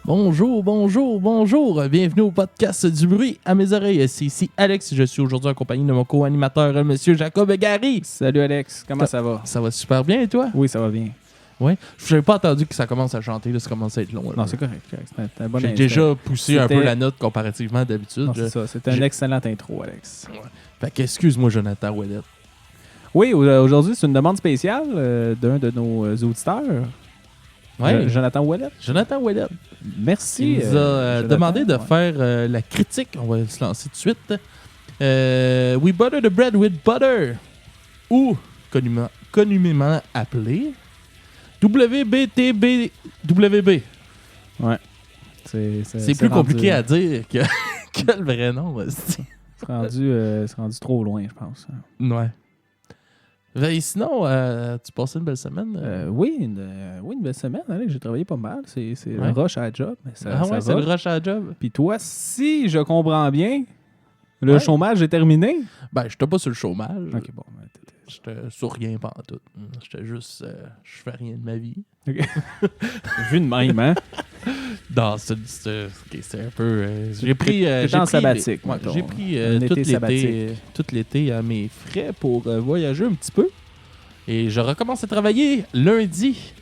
Bonjour, bonjour, bonjour. Bienvenue au podcast du bruit à mes oreilles. C'est ici Alex. Je suis aujourd'hui en compagnie de mon co-animateur, monsieur Jacob Gary. Salut Alex, comment ça va? Ça va super bien et toi? Oui, ça va bien. Ouais. Je n'avais pas attendu que ça commence à chanter, là, ça commence à être long. Non, c'est correct. C'est un bon J'ai instant. déjà poussé un peu la note comparativement à d'habitude. Non, c'est ça. C'était un excellent intro, Alex. Ouais. Fait qu'excuse-moi, Jonathan Ouellet. Oui, aujourd'hui, c'est une demande spéciale d'un de nos auditeurs. Ouais. Jonathan Ouellet. Jonathan Ouellet. Merci. Il nous a demandé de faire la critique. On va se lancer tout de suite. We butter the bread with butter. Ou, communément appelé, WBTBWB. Ouais. C'est plus compliqué à dire que le vrai nom. C'est rendu trop loin, je pense. Ouais. Et sinon, tu passais une belle semaine? Oui, une belle semaine. Alex. J'ai travaillé pas mal. C'est le rush à la job. Mais ça c'est va. le rush à la job. Puis toi, si je comprends bien, le chômage est terminé? Ben, j'étais pas sur le chômage. Ok, bon. J'étais sur rien pantoute. J'étais juste... je fais rien de ma vie. Okay. Vu de même, hein? Non, c'est un peu... j'ai pris... T'es en sabbatique. J'ai pris tout l'été à mes frais pour voyager un petit peu. Et je recommence à travailler lundi.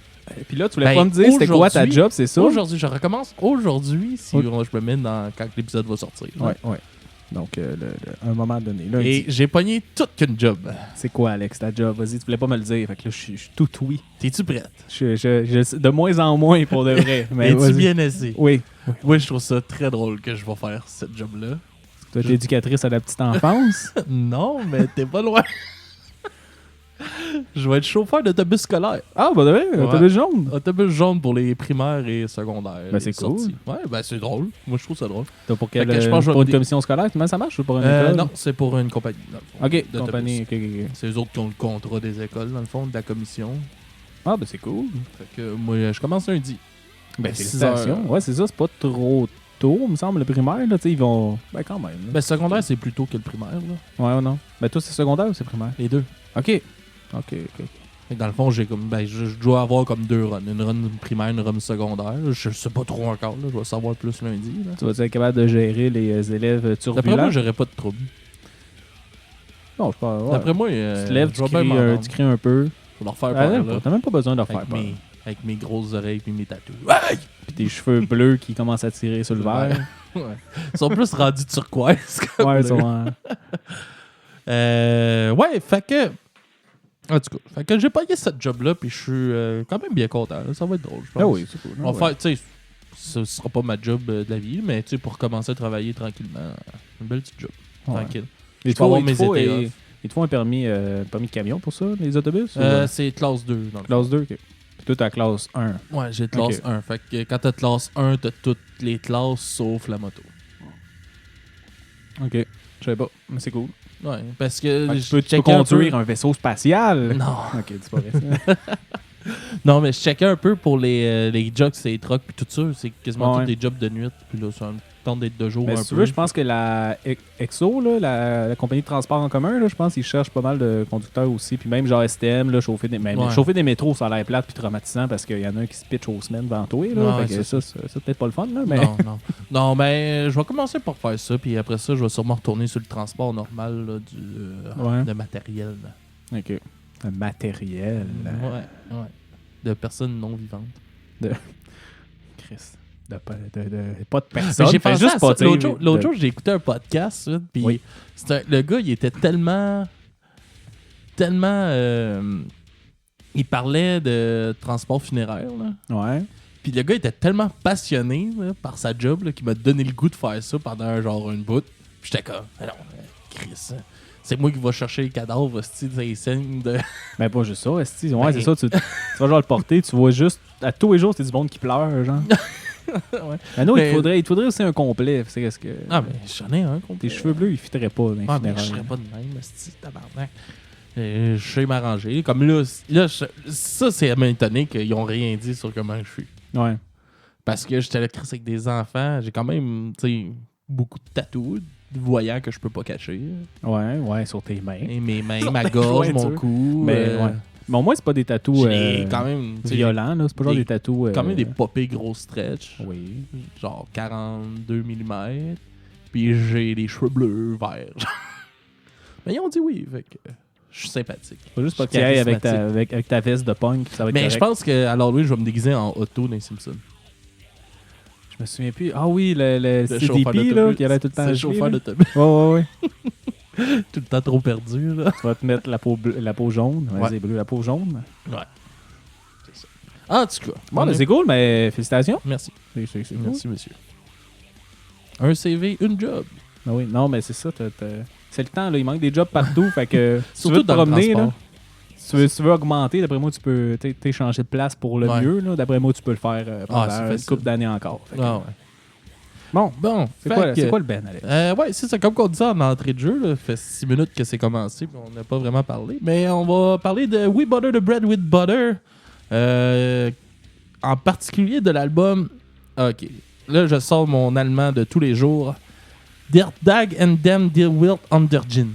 Puis là, tu voulais pas me dire c'était quoi ta job, c'est ça? Aujourd'hui, je recommence aujourd'hui si je me mets quand l'épisode va sortir. Ouais. Donc, un moment donné. Lundi. Et j'ai pogné toute qu'une job. C'est quoi, Alex, ta job? Vas-y, tu voulais pas me le dire. Fait que là, je suis tout oui. T'es-tu prête? De moins en moins, pour de vrai. Mais es-tu bien assez? Oui. Moi, je trouve ça très drôle que je vais faire cette job-là. Toi, t'es éducatrice à la petite enfance? Non, mais t'es pas loin. Je vais être chauffeur d'autobus scolaire. Ah, bah de vrai? Autobus jaune? Autobus jaune pour les primaires et secondaires. Ben, c'est cool. Ouais, ben c'est drôle. Moi, je trouve ça drôle. T'as pour une commission scolaire? Comment ça marche? Ou pour une école? Non, c'est pour une compagnie, dans le fond. OK, compagnie. Okay. C'est eux autres qui ont le contrat des écoles, dans le fond, de la commission. Ah, ben c'est cool. Fait que moi, je commence lundi. Ben, félicitations. Ouais, c'est ça, c'est pas trop tôt, me semble, le primaire. Là, ils vont... Ben, quand même. Là. Ben, secondaire, c'est plus tôt que le primaire. Là. Ouais ou non? Ben, toi, c'est secondaire ou c'est primaire? Les deux. OK. Dans le fond, j'ai comme je dois avoir comme deux runs. Une run primaire, une run secondaire. Je sais pas trop encore. Là. Je vais savoir plus lundi. Là. Tu vas être capable de gérer les élèves turbulents? D'après moi, j'aurais pas de trouble. Non, je pense. Ouais. D'après moi, tu te lèves, tu cries un peu. Je vais leur faire peur. T'as même pas besoin de leur faire peur. Avec mes grosses oreilles et mes tatous. Puis tes cheveux bleus qui commencent à tirer sur le verre. Ouais. Ils sont plus rendus turquoise. Ouais, ils sont... ouais, fait que... En tout cas, fait que j'ai payé cette job-là, puis je suis quand même bien content. Là. Ça va être drôle, je pense. Ah oui, c'est cool. On va faire, tu sais, ce sera pas ma job de la vie, mais tu sais, pour commencer à travailler tranquillement, une belle petite job. Tranquille. Il te faut un permis de camion pour ça, les autobus? C'est classe 2. Donc. Classe 2, OK. Puis toi, t'as classe 1. Ouais, j'ai classe 1. Fait que quand t'as classe 1, t'as toutes les classes sauf la moto. OK. Je savais pas, mais c'est cool. Ouais, parce que tu peux conduire un vaisseau spatial. Non. OK, c'est pas vrai. Non, mais je checkais un peu pour les jobs, les trucks puis tout ça. C'est quasiment tous des jobs de nuit. Puis là, ça me tente d'être de jour un peu. Tu veux, je pense que la EXO, là, la compagnie de transport en commun, là, je pense qu'ils cherchent pas mal de conducteurs aussi. Puis même genre STM, là, chauffer des métros, ça a l'air plate puis traumatisant parce qu'il y en a un qui se pitch aux semaines devant toi. Là, ouais, fait que c'est peut-être pas le fun. Là, mais... Non, mais je vais commencer par faire ça. Puis après ça, je vais sûrement retourner sur le transport normal là, de matériel. Là. OK. Un matériel. Ouais. De personnes non vivantes. Christ. Pas de personne. J'ai pensé juste pas. L'autre jour, j'ai écouté un podcast. Puis le gars, il était tellement... il parlait de transport funéraire. Là. Ouais. Puis le gars était tellement passionné là, par sa job là, qu'il m'a donné le goût de faire ça pendant genre une bout. Puis j'étais comme, non, Chris, C'est moi qui va chercher les cadavres, des scènes de... Mais pas juste ça, esti. Ouais, c'est ça. Tu vas genre le porter, tu vois juste... À tous les jours, c'est du monde qui pleure, genre. Ouais. Mais non, Mais- il te faudrait aussi un complet. C'est ce que... Ah, mais j'en ai un complet. Tes cheveux bleus, ils fitteraient pas dans les Ah, mais je funérailles. serais pas de même, tabarnak. Je sais m'arranger. Comme là, ça, c'est m'étonner qu'ils ont rien dit sur comment je suis. Ouais. Parce que j'étais là, Chris, avec des enfants. J'ai quand même, tu sais, beaucoup de tatous, voyants que je peux pas cacher. Ouais, sur tes mains. Et mes mains, ma gorge, Ouais, mon dur. cou. Mais ouais. Mais au moins, c'est pas des tatous J'ai quand même, tu sais, violents, là. C'est pas genre des tatous... quand même des popés gros stretch. Oui. Genre 42 mm. Puis j'ai les cheveux bleus, verts. Mais ils ont dit oui, fait que je suis sympathique. Faut juste pas Je que suis tu ailles avec charismatique. ta veste de punk, ça va être Mais correct. je pense qu'à l'Halloween, je vais me déguiser en Otto dans les Simpsons. Je me souviens plus. Ah oui, le chauffeur CDP, là, d'autobus. qui allait tout le temps C'est le gelé, chauffeur là. d'autobus. Ouais. Tout le temps trop perdu, là. Tu vas te mettre la peau jaune. Vas-y, bleu, la peau jaune. Ouais. C'est ça. En tout cas. Bon, ben, c'est cool, mais félicitations. Merci. C'est cool. Merci, monsieur. Un CV, une job. Ben oui, non, mais c'est ça. C'est le temps, là. Il manque des jobs partout. Fait que si tu veux Surtout te dans le promener, là, transport. si tu veux augmenter, d'après moi, tu peux changer de place pour le Ouais. mieux. Là. D'après moi, tu peux le faire pendant c'est une facile. couple d'années encore. Fait que- Ah ouais. Bon, Bon, c'est fait quoi que- le Ben, Alex? Ouais, c'est ça. Comme on dit ça en entrée de jeu, là, ça fait 6 minutes que c'est commencé, puis on n'a pas vraiment parlé. Mais on va parler de We Butter the Bread with Butter. En particulier de l'album. Ok. Là, je sors mon allemand de tous les jours. Der Dag and dem die Wild Undergin.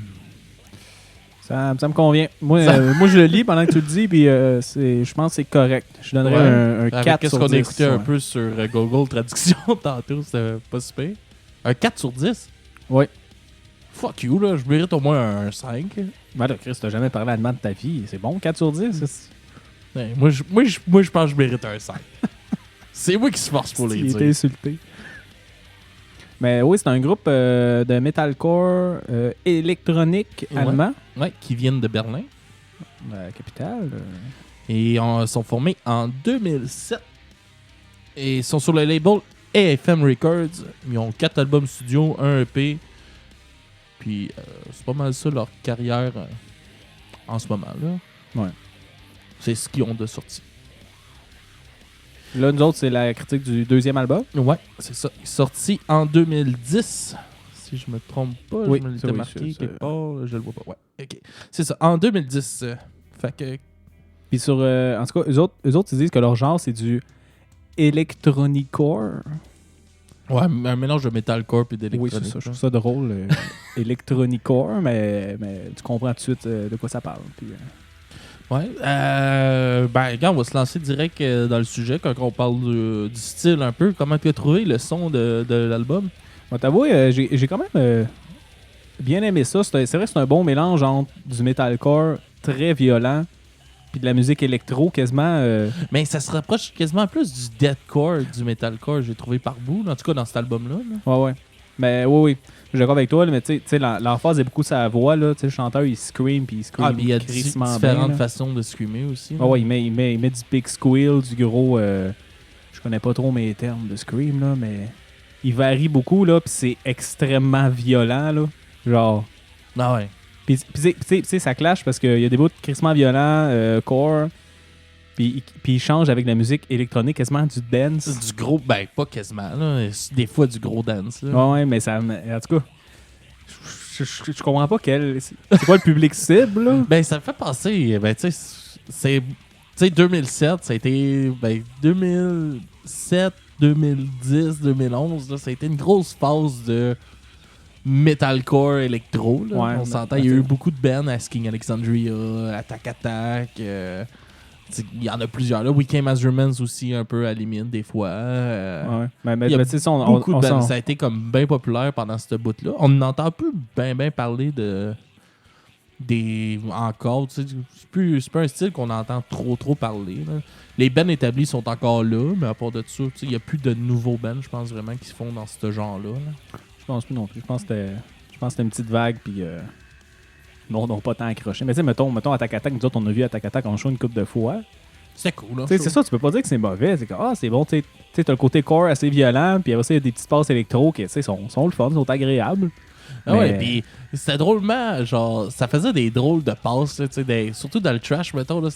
Ça me convient. Moi, je le lis pendant que tu le dis, puis je pense que c'est correct. Je donnerais un Avec 4 qu'est-ce sur qu'on 10. a écouté un ouais. peu sur Google Traduction tantôt, c'était pas super. Un 4 sur 10? Ouais. Fuck you, là. Je mérite au moins un 5. Ben là, Chris, t'as jamais parlé allemand de ta vie. C'est bon, 4 sur 10? Ouais, moi, je pense que je mérite un 5. C'est moi qui se force pour les Il était dire. insulté. Mais oui, c'est un groupe de metalcore électronique Ouais. allemand. Ouais, qui viennent de Berlin. La capitale. Et ils sont formés en 2007. Et ils sont sur le label AFM Records. Ils ont 4 albums studio, un EP. Puis c'est pas mal ça leur carrière en ce moment là. Ouais. C'est ce qu'ils ont de sortie. Là, nous autres, c'est la critique du deuxième album. Ouais, c'est ça. Sorti en 2010. Si je me trompe pas, Oui, je me ça, l'étais oui, marqué c'est- quelque part. Je le vois pas. Ouais, ok. C'est ça, en 2010. Fait que. Puis sur... en tout cas, eux autres, ils disent que leur genre, c'est du electronicore. Ouais, un mélange de metalcore et Oui, d'électronique. c'est ça. Je trouve ça drôle. Electronicore, mais tu comprends tout de suite de quoi ça parle. Puis, Ouais. Ben, regarde, on va se lancer direct dans le sujet quand on parle du style un peu. Comment tu as trouvé le son de l'album? Bon, t'avouer, j'ai quand même bien aimé ça. C'est vrai que c'est un bon mélange entre du metalcore très violent puis de la musique électro quasiment. Mais ça se rapproche quasiment plus du deathcore, du metalcore, j'ai trouvé par bout, en tout cas dans cet album-là. Là. Ouais. Mais oui. Je suis d'accord avec toi, là, mais tu sais, l'emphase est beaucoup sa voix. Là, le chanteur, il scream, puis il scream Ah, mais il y a crissement différentes bien, là. façons de screamer aussi. Ah ouais, il met du big squeal, du gros... je connais pas trop mes termes de scream, là, mais il varie beaucoup, là, puis c'est extrêmement violent, là. Genre... Ah ouais. Puis tu sais, ça clash parce qu'il y a des bouts de crissement violent, core, puis il change avec la musique électronique, quasiment du dance. C'est du gros, ben pas quasiment, là. Des fois du gros dance. Là. Ouais, mais ça... En tout cas, je comprends pas c'est quoi le public cible, là? Ben ça me fait penser, ben tu sais, 2007, ça a été, ben 2007, 2010, 2011, là, ça a été une grosse phase de metalcore électro. Là. Ouais, On s'entend, il y a eu beaucoup de bands, Asking Alexandria, Attack Attack. Il y en a plusieurs. Là. We Came as Humans aussi, un peu à la limite, des fois. Ouais. Mais il y a tu sais, ça, beaucoup de on bands. s'en- Ça a été comme bien populaire pendant ce bout-là. On n'entend plus bien parler de encore. Tu sais, c'est pas un style qu'on entend trop parler. Là. Les bands établis sont encore là, mais à part de ça, tu sais, il n'y a plus de nouveaux bands, je pense vraiment, qui se font dans ce genre-là. Là. Je pense plus non plus. Je pense que c'était une petite vague, puis non, pas tant accroché. Mais tu sais, mettons Attack Attack, nous autres, on a vu Attack Attack en show une couple de fois. C'est cool. Là, Tu sais, c'est ça, tu peux pas dire que c'est mauvais. C'est comme, c'est bon, tu sais, t'as le côté core assez violent, puis après ça, il y a des petites passes électro qui, tu sais, sont le fun, sont agréables. Ah ouais, puis c'était drôlement, genre, ça faisait des drôles de passes, là, tu sais, surtout dans le trash, mettons, là,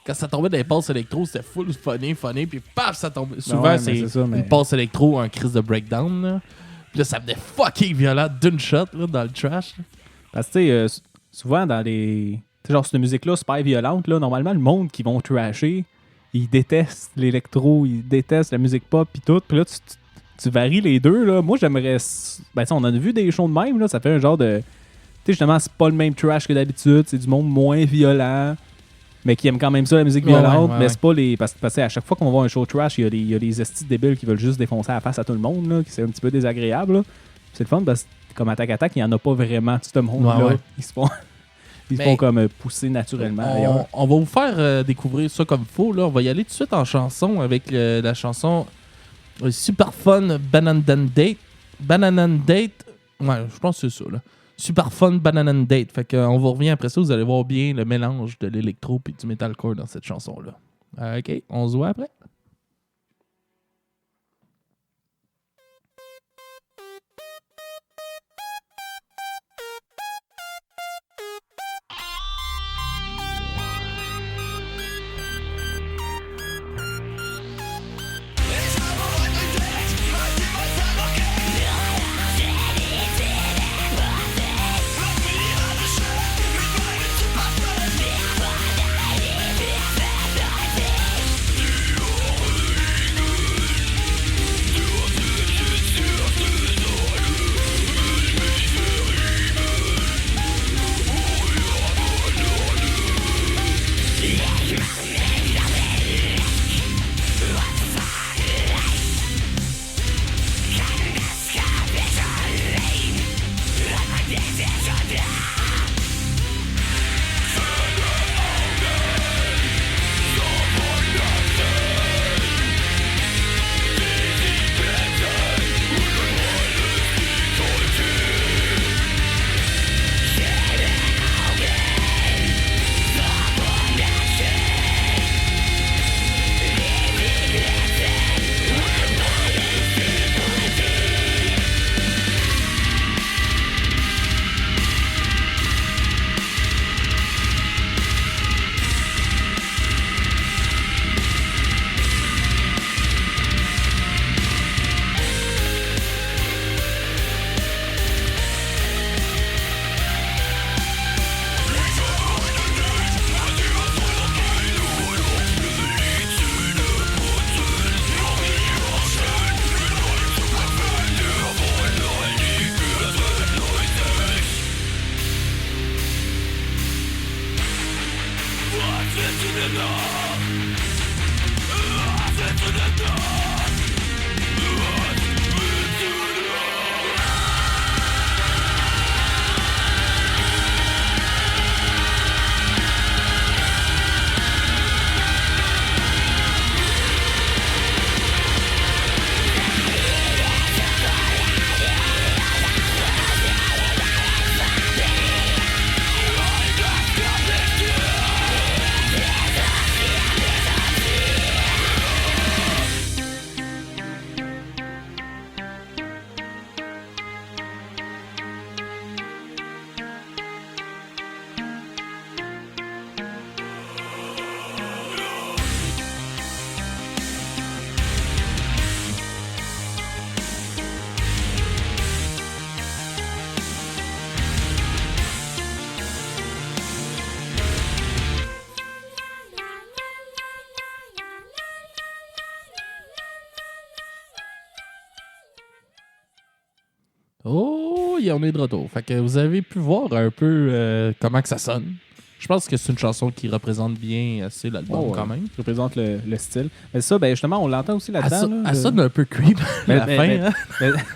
quand ça tombait dans les passes électro, c'était full funny, puis paf, ça tombait. Souvent, c'est une passe électro, un crise de breakdown, là. Puis là, ça venait fucking violent d'une shot, là, dans le trash. Là. Parce que, tu sais, souvent, dans les... Tu sais, genre, cette musique-là, super violente, là, normalement, le monde qui vont trasher, ils détestent l'électro, ils détestent la musique pop, puis tout. Puis là, tu varies les deux, là. Moi, j'aimerais... Ben, tu sais, on en a vu des shows de même, là. Ça fait un genre de... Tu sais, justement, c'est pas le même trash que d'habitude. C'est du monde moins violent, mais qui aime quand même ça, la musique violente. Mais c'est pas les... Parce que à chaque fois qu'on va voir un show trash, il y a des estis débiles qui veulent juste défoncer la face à tout le monde, là. C'est un petit peu désagréable, là. C'est le fun, parce que comme Attack, il y en a pas vraiment, tout ce monde-là. Ils se font comme pousser naturellement. On va vous faire découvrir ça comme faux. Là. On va y aller tout de suite en chanson avec la chanson Super Fun Bananan Date. Bananan Date, ouais, je pense que c'est ça. Là. Super Fun Bananan Date. Fait qu'on vous revient après ça. Vous allez voir bien le mélange de l'électro et du metalcore dans cette chanson-là. OK, on se voit après. Oh, on est de retour. Fait que vous avez pu voir un peu comment que ça sonne. Je pense que c'est une chanson qui représente bien assez l'album quand même. Qui représente le style. Mais ça, ben justement, on l'entend aussi là-dedans. Elle sonne un peu creep à la fin.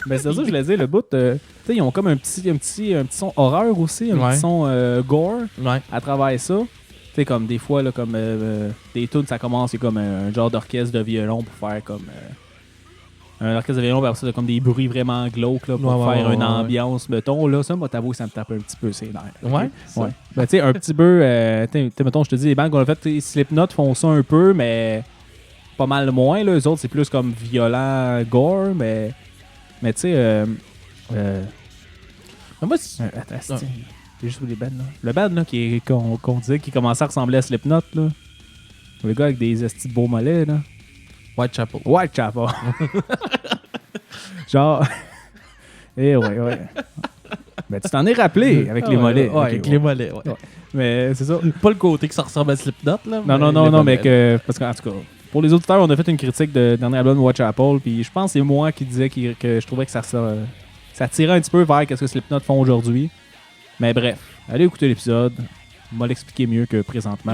Mais c'est ça, je voulais dire, le bout, tu sais, ils ont comme un petit son horreur aussi, un petit son gore à travers ça. Tu sais, comme des fois, là, comme des tunes, ça commence, c'est comme un genre d'orchestre de violon pour faire comme... un orchestre de violon, c'est comme des bruits vraiment glauques là, pour faire une ambiance, mettons. Là, ça, moi, t'avoue, ça me tape un petit peu ses nerfs. Ouais? Ben, tu sais, un petit peu, mettons, je te dis, les bandes qu'on a fait, Slipknot font ça un peu, mais pas mal moins. Là. Eux autres, c'est plus comme violent, gore, mais tu sais... Mais moi, Attends, c'est juste où les bands, là. Le band, là, qu'on disait qui commençait à ressembler à Slipknot, là. Le gars avec des estis de beaux mollets, là. Whitechapel. Whitechapel. Genre... ouais. Ben, tu t'en es rappelé avec les mollets. Ouais, avec les mollets, ouais. Mais c'est ça. Pas le côté que ça ressemble à Slipknot, là. Non, mais que... Parce qu'en tout cas, pour les auditeurs, on a fait une critique de dernier album de Whitechapel, puis je pense que c'est moi qui disais que je trouvais que ça tirait un petit peu vers ce que Slipknot font aujourd'hui. Mais bref, allez écouter l'épisode. On va l'expliquer mieux que présentement.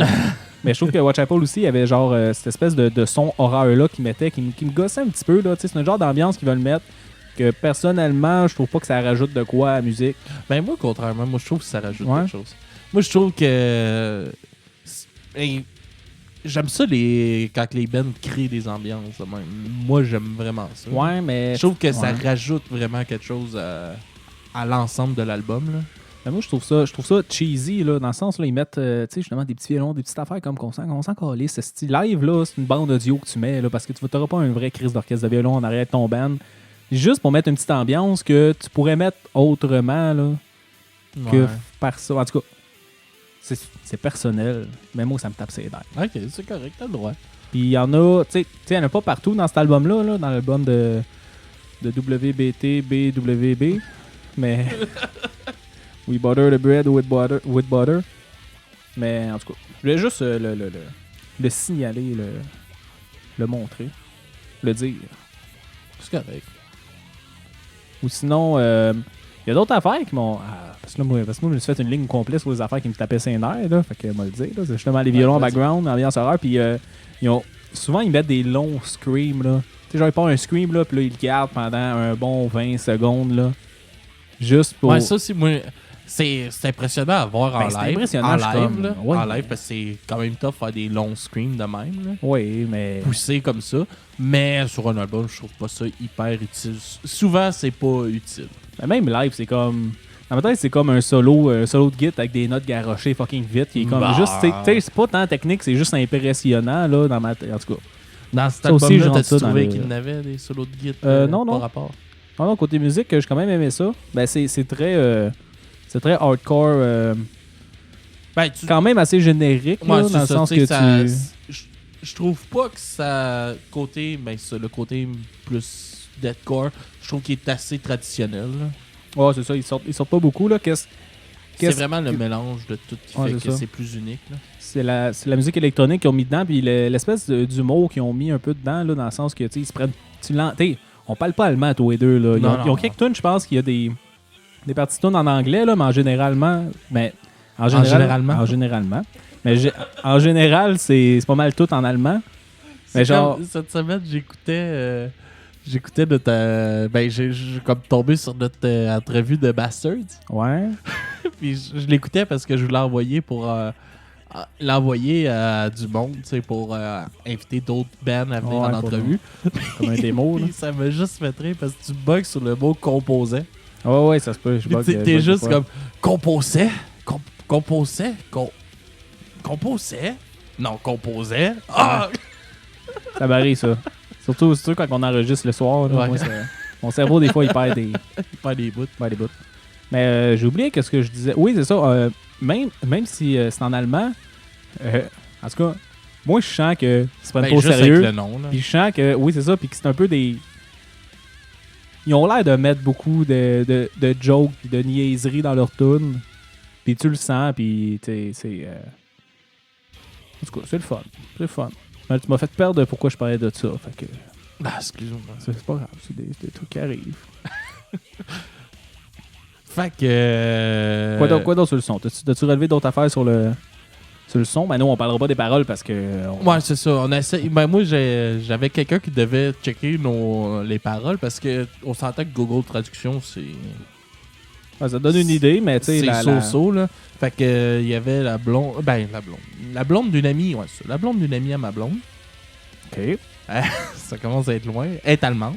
Mais je trouve que Whitechapel aussi, il y avait genre cette espèce de son horreur-là qu'ils mettaient, qui me gossait un petit peu. Là. C'est un genre d'ambiance qu'ils veulent mettre que personnellement, je trouve pas que ça rajoute de quoi à la musique. Ben moi, contrairement, moi je trouve que ça rajoute quelque chose. Moi, je trouve que... j'aime ça quand les bands créent des ambiances. Même. Moi, j'aime vraiment ça. Ouais, mais... Je trouve que ça rajoute vraiment quelque chose à l'ensemble de l'album. Là. Ben moi, je trouve ça cheesy, là, dans le sens, là, ils mettent justement des petits violons, des petites affaires comme qu'on s'en calisse. Ce style live, là, c'est une bande audio que tu mets, là, parce que tu n'auras pas un vrai crise d'orchestre de violon en arrière de ton band. Juste pour mettre une petite ambiance que tu pourrais mettre autrement, là, que par ça. En tout cas, c'est personnel, mais moi, ça me tape ses nerfs. Ok, c'est correct, t'as le droit. Puis il y en a, tu sais, il y en a pas partout dans cet album-là, là, dans l'album de WBTBWB, mais We butter the bread with butter. Mais en tout cas, je voulais juste le signaler, le montrer, le dire. C'est correct. Ou sinon, il y a d'autres affaires qui m'ont... parce que moi, je me suis fait une ligne complète sur les affaires qui me tapaient ses nerfs, là, fait que moi le dire. Là, c'est justement les violons en background, ambiance horreur, puis souvent ils mettent des longs screams, là. Tu sais, genre ils partent un scream, là, puis là ils le gardent pendant un bon 20 secondes, là. Juste pour... Ouais, ça aussi, moi... C'est impressionnant à voir en live. C'est impressionnant, en live, là. Ouais, en live, parce que c'est quand même tough faire des longs screams de même. Là. Oui, mais... Poussés comme ça. Mais sur un album, je trouve pas ça hyper utile. Souvent, c'est pas utile. Mais même live, c'est comme... En même temps, c'est comme un solo de guitare avec des notes garochées fucking vite. Qui est comme juste... Tu sais, c'est pas tant technique, c'est juste impressionnant, là, dans ma... En tout cas. Dans cet album-là, t'as-tu trouvé qu'il y avait des solos de guitare non. par rapport? Non, côté musique, j'ai quand même aimé ça. Ben, c'est très... c'est très hardcore, quand même assez générique, là, dans le sens que je trouve pas que ça côté, le côté plus deathcore, je trouve qu'il est assez traditionnel. Là. Ouais, c'est ça, ils sortent pas beaucoup là. C'est vraiment le mélange de tout qui fait que c'est plus unique. Là. C'est la musique électronique qu'ils ont mis dedans, puis l'espèce d'humour qu'ils ont mis un peu dedans, là, dans le sens que ils se prennent. On parle pas allemand tous les deux là. Ils ont quelques tunes, je pense qu'il y a des parties tunes en anglais, là, mais en généralement. Mais en généralement. Mais en général, c'est pas mal tout en allemand. Mais genre. Cette semaine, j'écoutais notre. j'ai comme tombé sur notre entrevue de Bastards. Ouais. Puis je l'écoutais parce que je voulais l'envoyer pour. L'envoyer à du monde, tu sais, pour inviter d'autres bands à venir en entrevue. Comme un démo, là. Ça m'a juste fait rire parce que tu bugs sur le mot composait. Ouais, ça se peut. T'es juste comme composait. Non, composait. Ah! Ça varie, ça. Surtout quand on enregistre le soir. Là, moi, mon cerveau, des fois, il perd des bouts. Mais j'ai oublié ce que je disais. Oui, c'est ça. Même si c'est en allemand, en tout cas, moi, je sens que c'est pas trop sérieux. Puis je sens que, oui, c'est ça. Puis que c'est un peu des... Ils ont l'air de mettre beaucoup de jokes et de niaiseries dans leur tune. Puis tu le sens, puis c'est... En tout cas, c'est le fun. C'est le fun. Mais tu m'as fait perdre pourquoi je parlais de ça. Fait que... excuse-moi. C'est pas grave, c'est des trucs qui arrivent. Fait que... Quoi d'autre sur le son? T'as-tu relevé d'autres affaires sur le son? Ben nous, on parlera pas des paroles parce que... Ouais, c'est ça. On essaie... moi, j'avais quelqu'un qui devait checker les paroles parce que on s'entend que Google Traduction, c'est... Ouais, ça donne une idée, mais tu sais... C'est so-so, là. Fait que il y avait la blonde... La blonde d'une amie, ouais, ça. La blonde d'une amie à ma blonde. OK. Ça commence à être loin. Elle est allemande.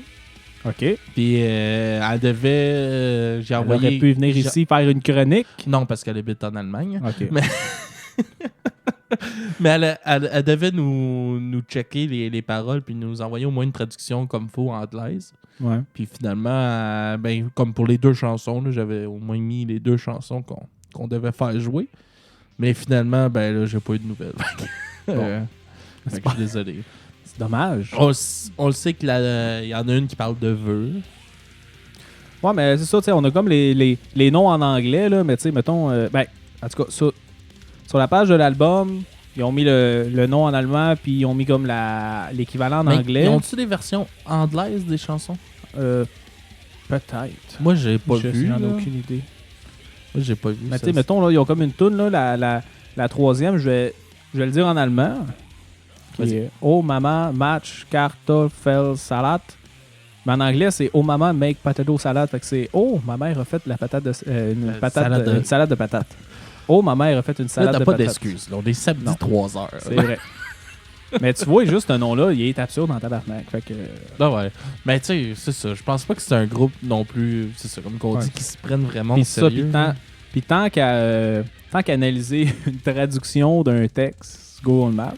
OK. Puis elle devait... j'ai envoyé... Elle aurait pu venir ici faire une chronique. Non, parce qu'elle habite en Allemagne. OK. Mais... Mais elle devait nous checker les paroles puis nous envoyer au moins une traduction comme faut anglaise. Ouais. Puis finalement, comme pour les 2 chansons, là, j'avais au moins mis les 2 chansons qu'on devait faire jouer. Mais finalement, là, j'ai pas eu de nouvelles. Bon. Fait que je suis désolé. C'est dommage. On le sait qu'il y en a une qui parle de vœux. Ouais, mais c'est ça, tu sais, on a comme les noms en anglais, là, mais tu sais, mettons, en tout cas, sur la page de l'album, ils ont mis le nom en allemand, puis ils ont mis comme l'équivalent en anglais. Ils ont-tu des versions anglaises des chansons? Peut-être. Moi, j'ai pas vu. J'en ai là. aucune idée. Moi, j'ai pas vu. Mais tu sais, mettons, là, ils ont comme une toune, là, la troisième, je vais le dire en allemand. Qui est Oh Mama, Match, Kartoffelsalat. Mais en anglais, c'est Oh Mama, Make Potato Salad. Fait que c'est Oh, ma mère a fait une salade de patates. Oh, ma mère a fait une salade de patates. T'as pas patates. d'excuses. On est samedi 3h. C'est vrai. Mais tu vois, juste ce nom-là, il est absurde dans tabarnak. Fait que... Ah ouais. Mais tu sais, c'est ça. Je pense pas que c'est un groupe non plus, c'est ça, comme qu'on dit, qui se prennent vraiment au sérieux. Puis tant qu'à analyser une traduction d'un texte, Google Maps.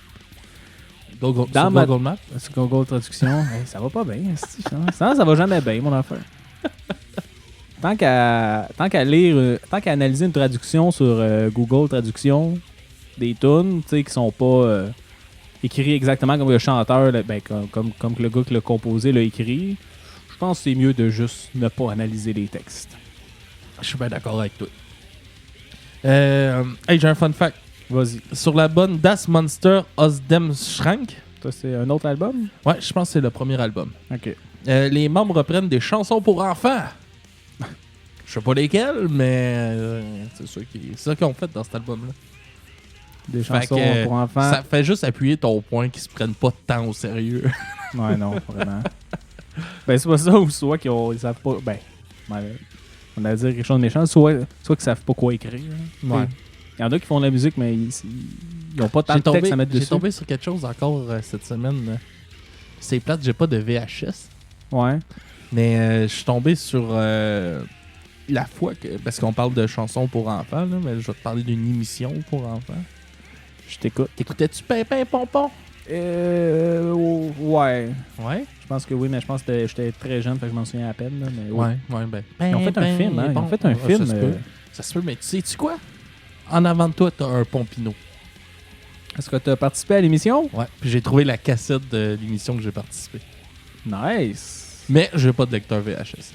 Google Maps? C'est Google Traduction. Hey, ça va pas bien. Ça va jamais bien, mon affaire. Tant qu'à analyser une traduction sur Google Traduction, des tunes, tu sais, qui sont pas écrits exactement comme le chanteur, comme le gars qui l'a composé l'a écrit, je pense que c'est mieux de juste ne pas analyser les textes. Je suis bien d'accord avec toi. Hey, j'ai un fun fact. Vas-y. Sur la bonne Das Monster aus dem Schrank. Ça, c'est un autre album? Ouais, je pense que c'est le premier album. OK. Les membres reprennent des chansons pour enfants. Je sais pas lesquelles, mais c'est ça qu'ils ont fait dans cet album-là. Des chansons pour enfants. Ça fait juste appuyer ton point qu'ils se prennent pas tant au sérieux. Ouais, non, vraiment. C'est pas ça ou soit ils savent pas... on a dire quelque chose de méchant, soit qu'ils savent pas quoi écrire. Ouais. Il y en a qui font de la musique, mais ils ont pas tant de texte à mettre dessus. J'ai tombé sur quelque chose encore cette semaine. C'est plate, j'ai pas de VHS. Ouais. Mais je suis tombé sur la fois que... Parce qu'on parle de chansons pour enfants, là, mais je vais te parler d'une émission pour enfants. Je t'écoute. T'écoutais-tu Pimpin Pompon? Ouais. Ouais? Je pense que oui, mais je pense que j'étais très jeune, fait que je m'en souviens à peine. Là, mais oui. Ouais. Ils ont fait un film, hein? Ils ont fait un film. Ça se peut, mais tu sais-tu quoi? En avant de toi, t'as un Pompino. Est-ce que t'as participé à l'émission? Ouais. Puis j'ai trouvé la cassette de l'émission que j'ai participé. Nice. Mais j'ai pas de lecteur VHS.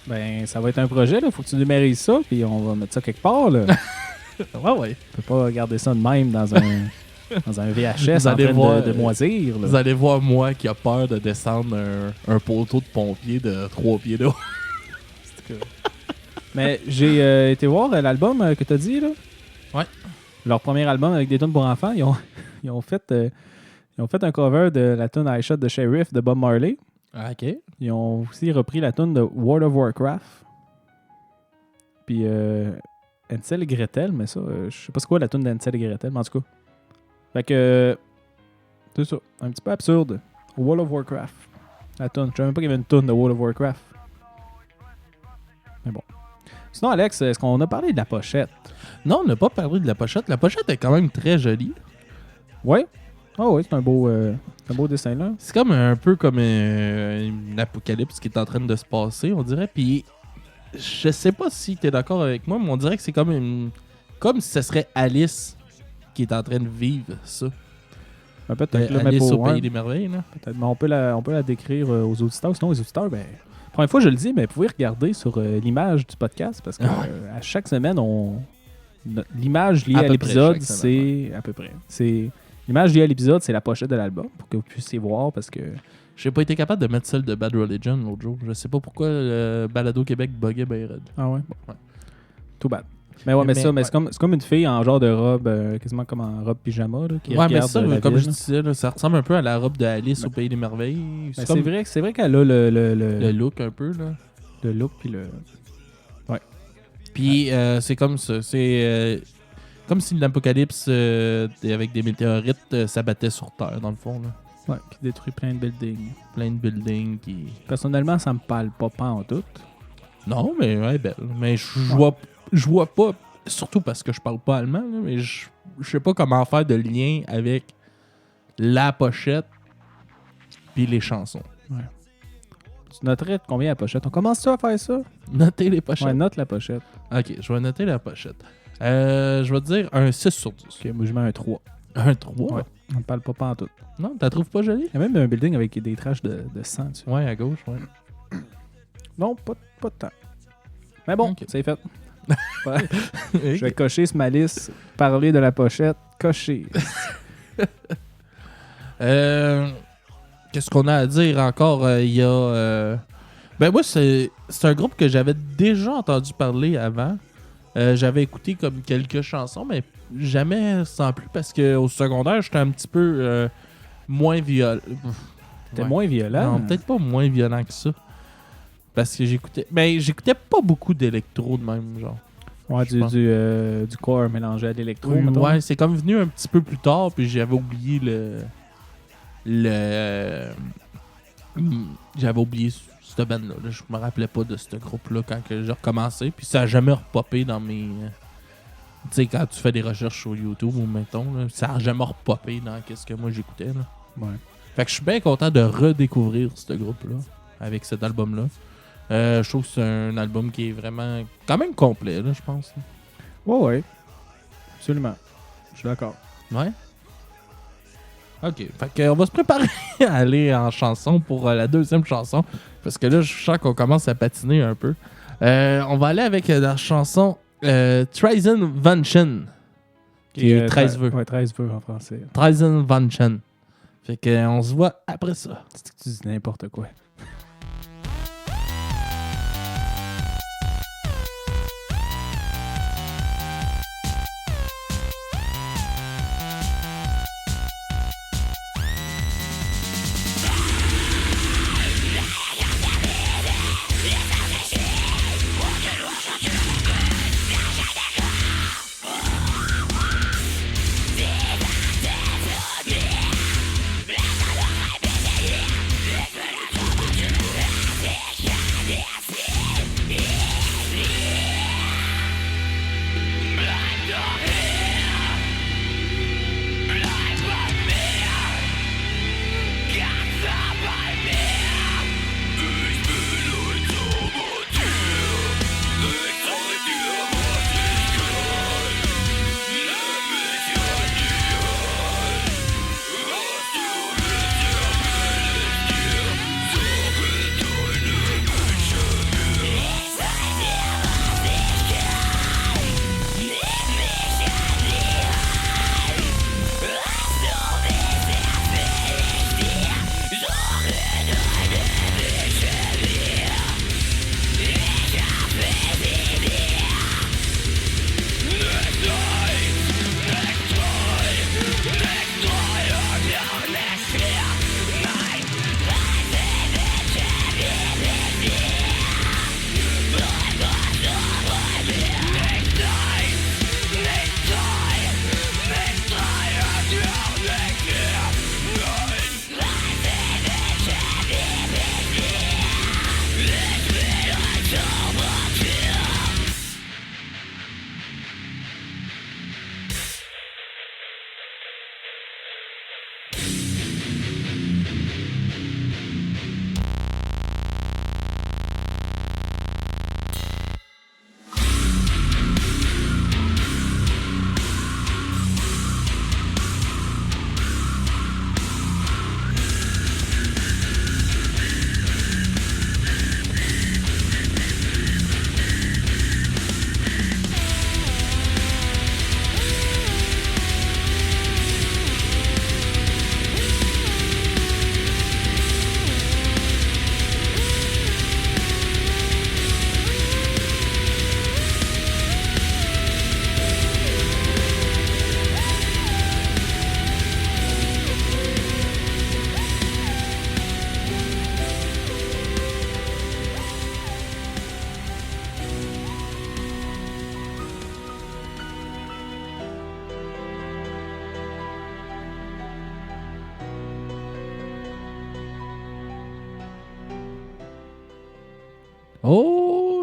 Ben, ça va être un projet, là. Faut que tu numérises ça, puis on va mettre ça quelque part, là. Ouais. On peut pas garder ça de même dans un VHS en train de moisir, là. Vous allez voir moi qui a peur de descendre un poteau de pompier de 3 pieds d'eau. Mais j'ai été voir l'album que t'as dit, là. Ouais. Leur premier album avec des tunes pour enfants, ils ont fait un cover de la tune I Shot the Sheriff de Bob Marley. Ah, OK. Ils ont aussi repris la tune de World of Warcraft. Puis Hansel et Gretel, mais ça, je sais pas c'est quoi la tune d'Hansel et Gretel, mais en tout cas. Fait que c'est ça, un petit peu absurde. World of Warcraft. La tune, je savais même pas qu'il y avait une tune de World of Warcraft. Mais bon. Sinon, Alex, est-ce qu'on a parlé de la pochette? Non, on n'a pas parlé de la pochette. La pochette est quand même très jolie. Ouais. Ah oui, c'est un beau dessin là. C'est comme un peu comme une apocalypse qui est en train de se passer, on dirait. Puis je sais pas si tu es d'accord avec moi, mais on dirait que c'est comme si ce serait Alice qui est en train de vivre ça. Ben, peut-être là, Alice au Pays Pays des Merveilles. Là. Peut-être, mais on peut la décrire aux auditeurs. Sinon, les auditeurs, première fois je le dis, mais vous pouvez regarder sur l'image du podcast parce que à chaque semaine, l'image liée à l'épisode, c'est à peu près. L'image liée à l'épisode, c'est la pochette de l'album pour que vous puissiez voir parce que... J'ai pas été capable de mettre celle de Bad Religion l'autre jour. Je sais pas pourquoi le Balado Québec buguait bien raide. Ah ouais? Bon. Ouais. Tout bad. Mais c'est comme une fille en genre de robe, quasiment comme en robe pyjama, là, qui regarde mais ça, la comme ville. je disais, là, ça ressemble un peu à la robe d'Alice au Pays des Merveilles. C'est vrai qu'elle a le look un peu, là. Le look, puis le... Ouais. Puis c'est comme ça. C'est comme si l'apocalypse avec des météorites s'abattait sur Terre, dans le fond, là. Ouais, puis détruit plein de buildings. Plein de buildings qui... Personnellement, ça me parle pas en tout. Non, mais elle est belle. Mais je vois pas surtout parce que je parle pas allemand, là, mais je sais pas comment faire de lien avec la pochette puis les chansons. Ouais. Tu noterais combien la pochette? On commence-tu à faire ça? Noter les pochettes. Ouais, note la pochette. Ok, je vais noter la pochette. Je vais te dire un 6 sur 10. Ok, moi je mets un 3. Un 3? Ouais. On ne parle pas pantoute. Non, t'as trouves pas joli? Il y a même un building avec des traces de sang dessus. Ouais, à gauche, ouais. Non, pas de temps. Mais bon, Ok. c'est fait. Ouais. Je vais cocher sur ma liste. Parler de la pochette. Cocher. Qu'est-ce qu'on a à dire encore? Il y a... Ben moi, c'est un groupe que j'avais déjà entendu parler avant. J'avais écouté comme quelques chansons, mais jamais sans plus parce qu'au secondaire, j'étais un petit peu moins violent. T'es moins violent? Non, peut-être pas moins violent que ça. Parce que j'écoutais... Ben, j'écoutais pas beaucoup d'électro de même, genre. Ouais, Je pense. du corps mélangé à l'électro. mettons. Ouais, c'est comme venu un petit peu plus tard, puis j'avais oublié j'avais oublié cette band-là. Là. Je me rappelais pas de ce groupe-là quand que j'ai recommencé, puis ça a jamais repopé dans mes... Tu sais, quand tu fais des recherches sur YouTube ou mettons, là, ça a jamais repopé dans qu'est-ce que moi j'écoutais. Là. Ouais. Fait que je suis bien content de redécouvrir ce groupe-là avec cet album-là. Je trouve que c'est un album qui est vraiment quand même complet, là, je pense. Là. Ouais. Absolument. Je suis d'accord. Ouais. Ok. Fait que on va se préparer à aller en chanson pour la deuxième chanson. Parce que là, je sens qu'on commence à patiner un peu. On va aller avec la chanson Treisen Vanchen. Qui est 13 vœux. Ouais, 13 vœux en français. Treisen Vanchen. Fait que on se voit après ça. C'est que tu dis n'importe quoi.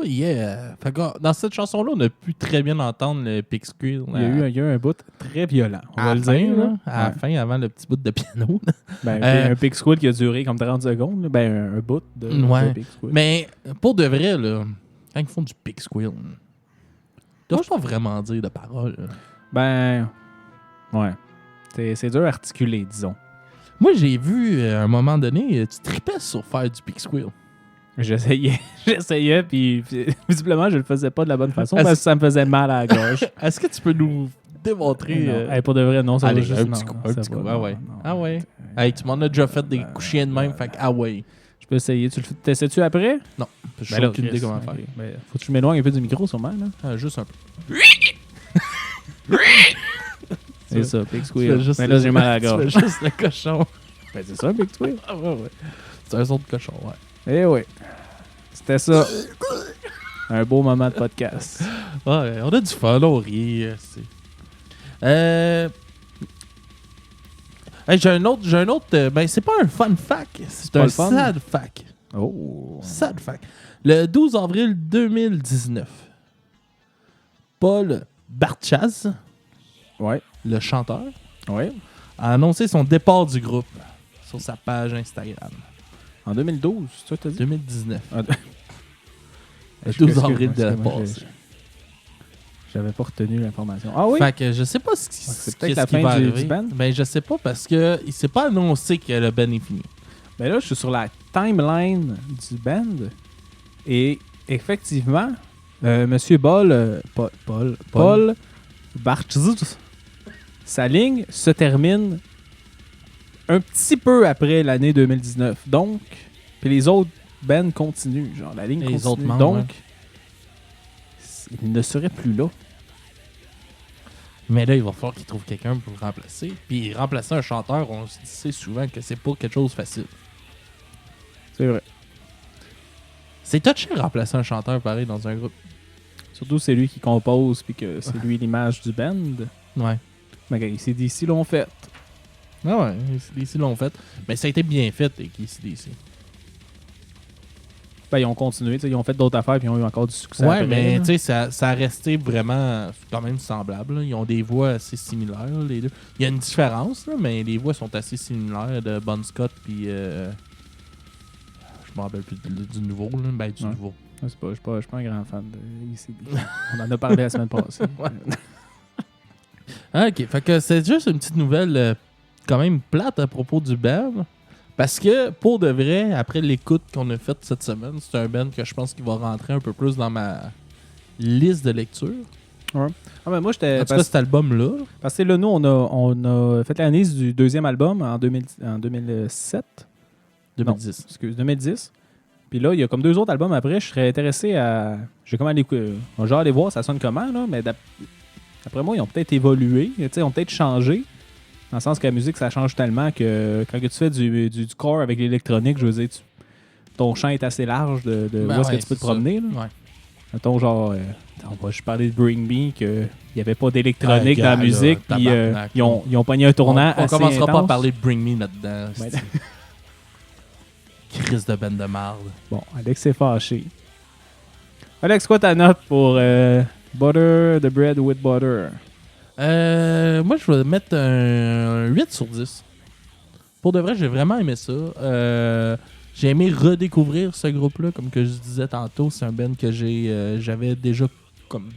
Oh yeah! Fait que, dans cette chanson-là, on a pu très bien entendre le pick squeal. Il y a eu un bout très violent, on va le fin, dire. Là. À la fin, avant le petit bout de piano. Ben, un pick squeal qui a duré comme 30 secondes. Là. Ben, un bout de pick squeal. Mais pour de vrai, là, quand ils font du pick squeal, ils doivent pas vraiment dire de paroles. Ben, ouais. C'est dur à articuler, disons. Moi, j'ai vu, à un moment donné, tu tripais sur faire du pick squeal. J'essayais, puis visiblement, je le faisais pas de la bonne façon parce que ça me faisait mal à la gorge. Est-ce que tu peux nous démontrer... Pour de vrai, non, ça va allez, juste... un petit coup. Ah ouais. Ah ouais. Hey, tu m'en as déjà fait des coups chiens de même, fait que ah ouais. Je peux essayer. Tu le t'essaies-tu après? Non, je n'ai aucune idée comment faire. Ben, faut que je m'éloigne un peu du micro, sûrement. Là. Juste un peu. C'est ça, pick squeal. Mais là, j'ai mal à la gorge. Tu fais juste le cochon. Ben, c'est ça, un pick squeal. Ah ouais. C'est un son de cochon, ouais. Eh oui. C'était ça. Un beau moment de podcast. Ouais, on a du fun, on rit. Hey, j'ai un autre. Ben, c'est pas un fun fact, c'est un sad fact. Oh. Sad fact. Le 12 avril 2019, Paul Bartchaz, le chanteur, a annoncé son départ du groupe sur sa page Instagram. En 2012, c'est ça que tu as dit? 2019. Le 12 avril de la passée. J'avais pas retenu l'information. Ah oui? Fait que je sais pas c'est peut-être la fin du band. Ben je sais pas parce que il s'est pas annoncé que le band est fini. Ben là, je suis sur la timeline du band et effectivement, Monsieur Paul Bartchaz, sa ligne se termine un petit peu après l'année 2019. Donc, puis les autres bands continuent. Genre, la ligne continue. Les autres membres, donc, il ne serait plus là. Mais là, il va falloir qu'il trouve quelqu'un pour le remplacer. Puis remplacer un chanteur, on sait souvent que c'est pas quelque chose de facile. C'est vrai. C'est touché de remplacer un chanteur pareil dans un groupe. Surtout c'est lui qui compose puis que c'est lui l'image du band. Ouais. Mais AC/DC l'ont fait. Ah ouais, AC/DC l'ont fait. Mais ça a été bien fait avec AC/DC. Ben, ils ont continué, ils ont fait d'autres affaires puis ils ont eu encore du succès. Ouais, après, mais là. tu sais, ça a resté vraiment quand même semblable. Là. Ils ont des voix assez similaires, là, les deux. Il y a une différence, là, mais les voix sont assez similaires de Bon Scott puis je me rappelle plus du nouveau. Là. Ben, du nouveau. Je suis pas un grand fan de AC/DC. On en a parlé la semaine passée. Ok, fait que c'est juste une petite nouvelle quand même plate à propos du band. Parce que, pour de vrai, après l'écoute qu'on a faite cette semaine, c'est un band que je pense qu'il va rentrer un peu plus dans ma liste de lecture. Ouais. Ah, mais moi, j'étais. En tout cas, cet album-là. Parce que là, nous, on a fait l'analyse du deuxième album en 2007. 2010. Non, excuse, 2010. Puis là, il y a comme 2 autres albums après. Je serais intéressé à. Je vais comme aller voir ça sonne comment, là. Mais d'après moi, ils ont peut-être évolué. Ils ont peut-être changé. Dans le sens que la musique, ça change tellement que quand tu fais du core avec l'électronique, je veux dire, ton champ est assez large de où est-ce que tu peux te promener. Là. Ouais. Mettons, genre, on va juste parler de Bring Me, qu'il n'y avait pas d'électronique dans la musique, puis ils ont pogné un tournant assez intense. On commencera pas à parler de Bring Me là-dedans. Crise de ben de marde. Bon, Alex est fâché. Alex, quoi ta note pour Butter, the Bread with Butter? Moi, je vais mettre un 8 sur 10. Pour de vrai, j'ai vraiment aimé ça. J'ai aimé redécouvrir ce groupe-là. Comme que je disais tantôt, c'est un band que j'avais déjà comme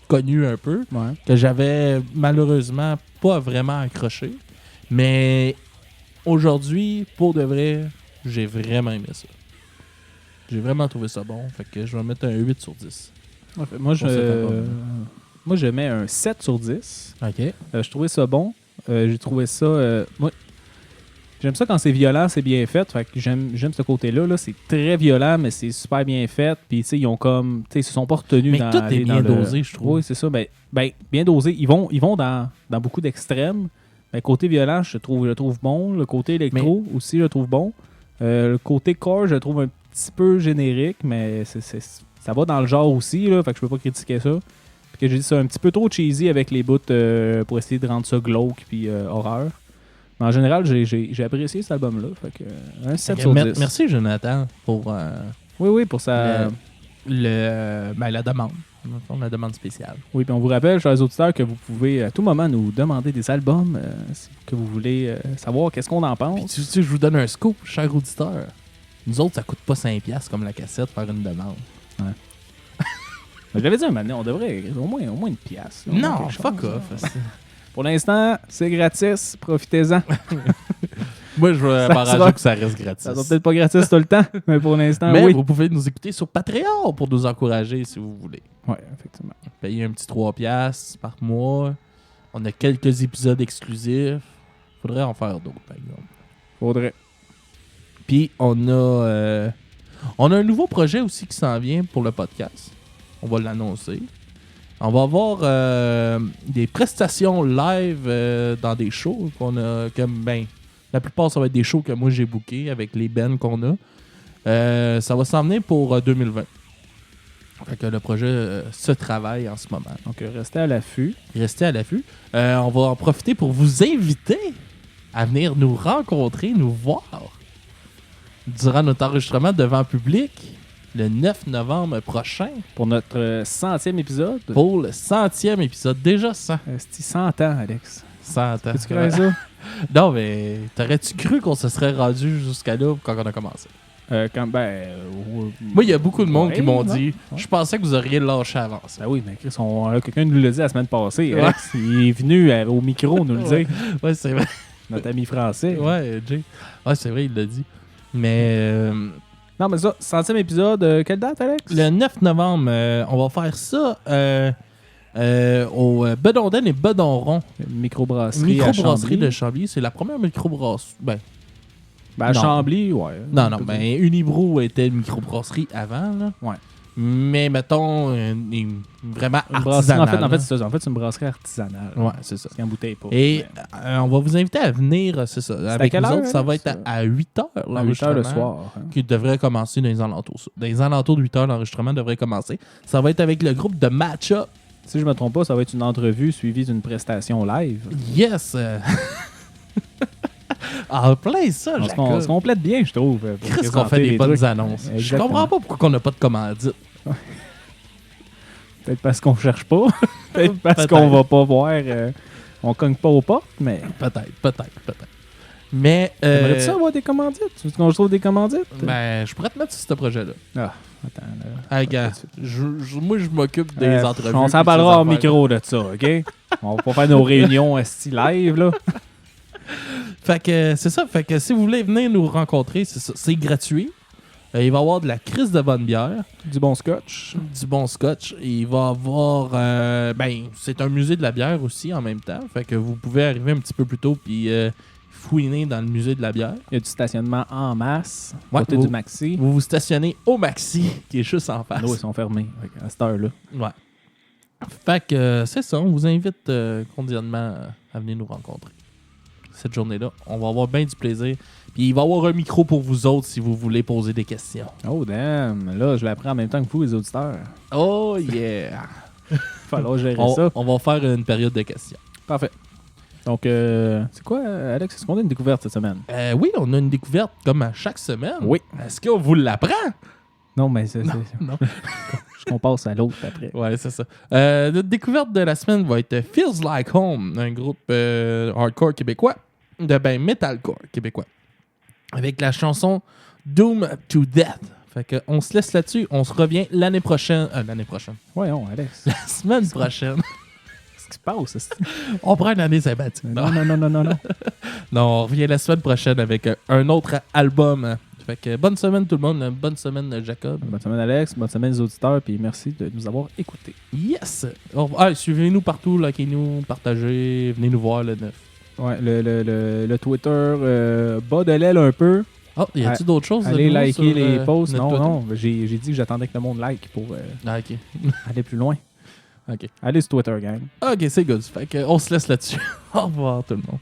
connu un peu. Ouais. Que j'avais malheureusement pas vraiment accroché. Mais aujourd'hui, pour de vrai, j'ai vraiment aimé ça. J'ai vraiment trouvé ça bon. Fait que je vais mettre un 8 sur 10. Okay, moi, je mets un 7 sur 10. OK. Je trouvais ça bon. J'ai trouvé ça... moi, j'aime ça quand c'est violent, c'est bien fait. Fait que j'aime ce côté-là. Là. C'est très violent, mais c'est super bien fait. Puis, tu sais, ils ont comme... Tu sais, ils se sont pas retenus dans... Mais tout est bien dosé, je trouve. Oui, c'est ça. Ben, bien dosé. Ils vont dans beaucoup d'extrêmes. Le côté violent, je le trouve bon. Le côté électro aussi, je le trouve bon. Le côté core, je le trouve un petit peu générique, mais ça va dans le genre aussi. Là, fait que je peux pas critiquer ça. Puis que j'ai dit ça un petit peu trop cheesy avec les bouts pour essayer de rendre ça glauque puis horreur. Mais en général, j'ai apprécié cet album-là. Fait que un 7 sur 10. Merci Jonathan pour... Oui, pour sa... la demande. La demande spéciale. Oui, puis on vous rappelle, chers auditeurs, que vous pouvez à tout moment nous demander des albums, que vous voulez savoir qu'est-ce qu'on en pense. Puis tu sais, je vous donne un scoop, cher auditeur. Nous autres, ça coûte pas 5$ comme la cassette, faire une demande. Ouais. Je l'avais dit un moment donné, on devrait au moins une pièce. Non, fuck off. Pour l'instant, c'est gratis, profitez-en. Moi, je vais m'arranger que ça reste gratis. Ça sera peut-être pas gratis tout le temps, mais pour l'instant, Mais oui. vous pouvez nous écouter sur Patreon pour nous encourager si vous voulez. Oui, effectivement. Payer un petit 3$ par mois. On a quelques épisodes exclusifs. Faudrait en faire d'autres, par exemple. Faudrait. Puis, on a un nouveau projet aussi qui s'en vient pour le podcast. On va l'annoncer. On va avoir des prestations live dans des shows qu'on a comme la plupart ça va être des shows que moi j'ai bookés avec les bands qu'on a. Ça va s'en venir pour 2020. Fait que le projet se travaille en ce moment. Donc restez à l'affût. Restez à l'affût. On va en profiter pour vous inviter à venir nous rencontrer, nous voir durant notre enregistrement devant public. Le 9 novembre prochain. Pour notre 100e épisode. Pour le 100e épisode. Déjà 100. C'est 100 ans, Alex. 100 ans. Tu crois ça? Non, mais t'aurais-tu cru qu'on se serait rendu jusqu'à là quand on a commencé? Moi, il y a beaucoup de monde qui m'ont dit je pensais que vous auriez lâché avant ça. Ben oui, mais Chris, quelqu'un nous l'a dit la semaine passée. Alex, il est venu au micro nous le dire. Ouais, c'est vrai. Notre ami français. Ouais, Jay. Ouais, c'est vrai, il l'a dit. Mais... Non, mais ça, 100e épisode, quelle date, Alex? Le 9 novembre, on va faire ça au Bedondaine et Bedonron. Microbrasserie de Chambly. C'est la première microbrasserie. À Chambly, ouais. Non, Unibrou était une microbrasserie avant, là. Ouais. Mais mettons, vraiment artisanale. En fait, c'est ça. En fait, c'est une brasserie artisanale. Ouais, c'est ça. C'est en bouteille pas. Et on va vous inviter à venir, c'est ça. Avec nous autres, ça va être à 8h à 8h le soir. Qui devrait commencer dans les alentours. Dans les alentours de 8h, l'enregistrement devrait commencer. Ça va être avec le groupe de Match-Up. Si je me trompe pas, ça va être une entrevue suivie d'une prestation live. Yes! En plein ça, on se complète bien, je trouve. Qu'est-ce qu'on fait des bonnes annonces? Exactement. Je comprends pas pourquoi on n'a pas de commandite. Peut-être parce qu'on cherche pas. Peut-être parce qu'on va pas voir. On cogne pas aux portes, mais... Peut-être. Mais... Aimerais-tu ça avoir des commandites? Tu veux qu'on trouve des commandites? Ben, je pourrais te mettre sur ce projet-là. Ah, attends. Là, ah, gars, moi, je m'occupe des entrevues. On s'en parlera en micro de ça, OK? On va pas faire nos réunions live, là. Fait que c'est ça. Fait que si vous voulez venir nous rencontrer, c'est gratuit. Il va y avoir de la crise de bonne bière. Du bon scotch. Il va y avoir... c'est un musée de la bière aussi en même temps. Fait que vous pouvez arriver un petit peu plus tôt puis fouiner dans le musée de la bière. Il y a du stationnement en masse. Côté du Maxi. Vous stationnez au Maxi, qui est juste en face. Ils sont fermés à cette heure-là. Ouais. Fait que c'est ça. On vous invite cordialement à venir nous rencontrer cette journée-là. On va avoir bien du plaisir. Puis il va y avoir un micro pour vous autres si vous voulez poser des questions. Oh damn! Là, je l'apprends en même temps que vous, les auditeurs. Oh yeah! Il va falloir gérer ça. On va faire une période de questions. Parfait. Donc, c'est quoi, Alex? Est-ce qu'on a une découverte cette semaine? Oui, on a une découverte comme à chaque semaine. Oui. Est-ce qu'on vous l'apprend? Non, mais c'est... Non. qu'on passe à l'autre après. Ouais, c'est ça. Notre découverte de la semaine va être Feels Like Home, un groupe hardcore québécois, metalcore québécois, avec la chanson Doom to Death. Fait que on se laisse là-dessus. On se revient l'année prochaine. Voyons, Alex. La semaine prochaine. Qu'est-ce qui se passe? On prend une année sabbatique. Non. Non, on revient la semaine prochaine avec un autre album. Fait que bonne semaine tout le monde, bonne semaine Jacob. Bonne semaine Alex, bonne semaine les auditeurs, puis merci de nous avoir écoutés. Yes! Suivez-nous partout, likez-nous, partagez, venez nous voir le 9. Ouais, le Twitter bas de l'aile un peu. Oh, y a-t-il d'autres choses? Allez liker les posts. Non, non, j'ai dit que j'attendais que le monde like pour ok. aller plus loin. Ok. Allez sur Twitter, gang. Ok, c'est good. Fait que on se laisse là-dessus. Au revoir tout le monde.